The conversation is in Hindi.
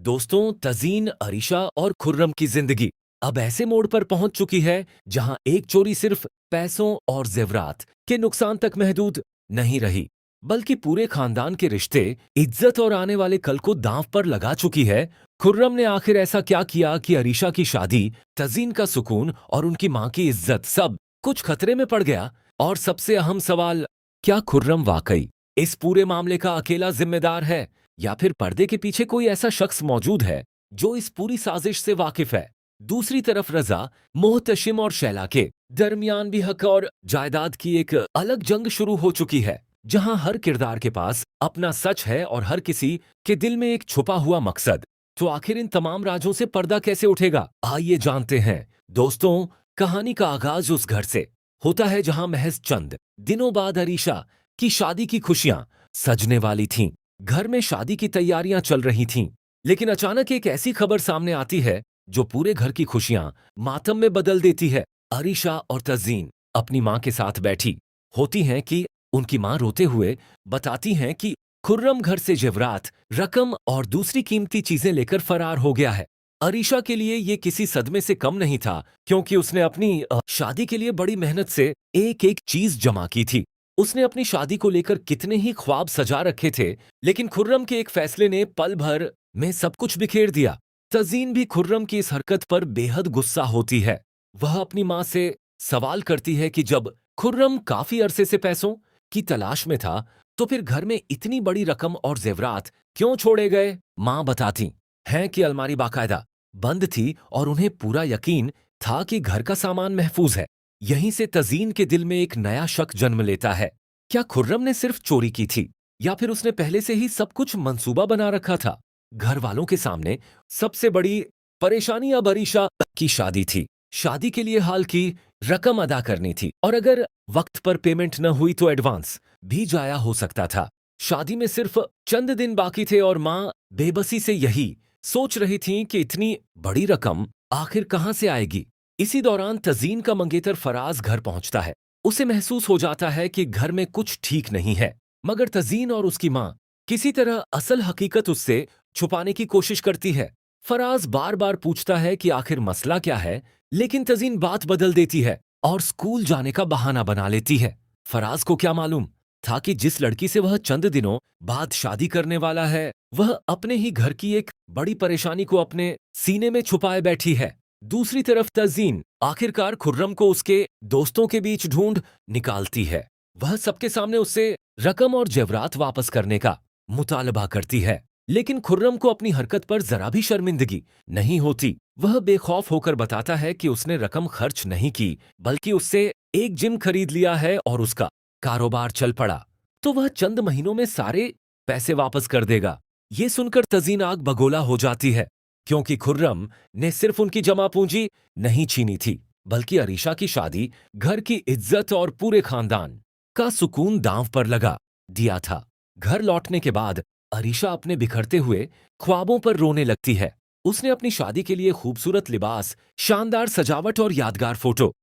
दोस्तों, तज़ीन, अरीशा और खुर्रम की जिंदगी अब ऐसे मोड़ पर पहुंच चुकी है जहां एक चोरी सिर्फ पैसों और जेवरात के नुकसान तक महदूद नहीं रही, बल्कि पूरे खानदान के रिश्ते, इज्जत और आने वाले कल को दांव पर लगा चुकी है। खुर्रम ने आखिर ऐसा क्या किया कि अरीशा की शादी, तज़ीन का सुकून और उनकी मां की इज्जत सब कुछ खतरे में पड़ गया? और सबसे अहम सवाल, क्या खुर्रम वाकई इस पूरे मामले का अकेला जिम्मेदार है, या फिर पर्दे के पीछे कोई ऐसा शख्स मौजूद है जो इस पूरी साजिश से वाकिफ है? दूसरी तरफ रजा, मोहतशिम और शैला के दरमियान भी हक और जायदाद की एक अलग जंग शुरू हो चुकी है, जहां हर किरदार के पास अपना सच है और हर किसी के दिल में एक छुपा हुआ मकसद। तो आखिर इन तमाम राजों से पर्दा कैसे उठेगा, आइए जानते हैं। दोस्तों, कहानी का आगाज उस घर से होता है जहां महज चंद दिनों बाद अरीशा की शादी की खुशियां सजने वाली थीं। घर में शादी की तैयारियां चल रही थीं, लेकिन अचानक एक ऐसी खबर सामने आती है जो पूरे घर की खुशियां मातम में बदल देती है। अरीशा और तज़ीन अपनी मां के साथ बैठी होती हैं कि उनकी मां रोते हुए बताती हैं कि खुर्रम घर से जेवरात, रकम और दूसरी कीमती चीजें लेकर फरार हो गया है। अरीशा के लिए ये किसी सदमे से कम नहीं था, क्योंकि उसने अपनी शादी के लिए बड़ी मेहनत से एक एक चीज जमा की थी। उसने अपनी शादी को लेकर कितने ही ख्वाब सजा रखे थे, लेकिन खुर्रम के एक फैसले ने पल भर में सब कुछ बिखेर दिया। तज़ीन भी खुर्रम की इस हरकत पर बेहद गुस्सा होती है। वह अपनी मां से सवाल करती है कि जब खुर्रम काफी अरसे से पैसों की तलाश में था, तो फिर घर में इतनी बड़ी रकम और जेवरात क्यों छोड़े गए? मां बताती हैं कि अलमारी बाकायदा बंद थी और उन्हें पूरा यकीन था कि घर का सामान महफूज है। यहीं से तज़ीन के दिल में एक नया शक जन्म लेता है। क्या खुर्रम ने सिर्फ चोरी की थी, या फिर उसने पहले से ही सब कुछ मंसूबा बना रखा था? घर वालों के सामने सबसे बड़ी परेशानी अब अरीशा की शादी थी। शादी के लिए हाल की रकम अदा करनी थी, और अगर वक्त पर पेमेंट न हुई तो एडवांस भी जाया हो सकता था। शादी में सिर्फ चंद दिन बाकी थे और मां बेबसी से यही सोच रही थीं कि इतनी बड़ी रकम आखिर कहां से आएगी। इसी दौरान तज़ीन का मंगेतर फराज घर पहुंचता है। उसे महसूस हो जाता है कि घर में कुछ ठीक नहीं है, मगर तज़ीन और उसकी मां किसी तरह असल हकीकत उससे छुपाने की कोशिश करती है। फराज बार बार पूछता है कि आखिर मसला क्या है, लेकिन तज़ीन बात बदल देती है और स्कूल जाने का बहाना बना लेती है। फराज को क्या मालूम था कि जिस लड़की से वह चंद दिनों बाद शादी करने वाला है, वह अपने ही घर की एक बड़ी परेशानी को अपने सीने में छुपाए बैठी है। दूसरी तरफ तज़ीन आखिरकार खुर्रम को उसके दोस्तों के बीच ढूंढ निकालती है। वह सबके सामने उससे रकम और जेवरात वापस करने का मुतालबा करती है, लेकिन खुर्रम को अपनी हरकत पर जरा भी शर्मिंदगी नहीं होती। वह बेखौफ होकर बताता है कि उसने रकम खर्च नहीं की, बल्कि उससे एक जिम खरीद लिया है और उसका कारोबार चल पड़ा तो वह चंद महीनों में सारे पैसे वापस कर देगा। ये सुनकर तज़ीन आग बगोला हो जाती है, क्योंकि खुर्रम ने सिर्फ उनकी जमा पूंजी नहीं छीनी थी, बल्कि अरीशा की शादी, घर की इज्जत और पूरे खानदान का सुकून दांव पर लगा दिया था। घर लौटने के बाद अरीशा अपने बिखरते हुए ख्वाबों पर रोने लगती है। उसने अपनी शादी के लिए खूबसूरत लिबास, शानदार सजावट और यादगार फोटो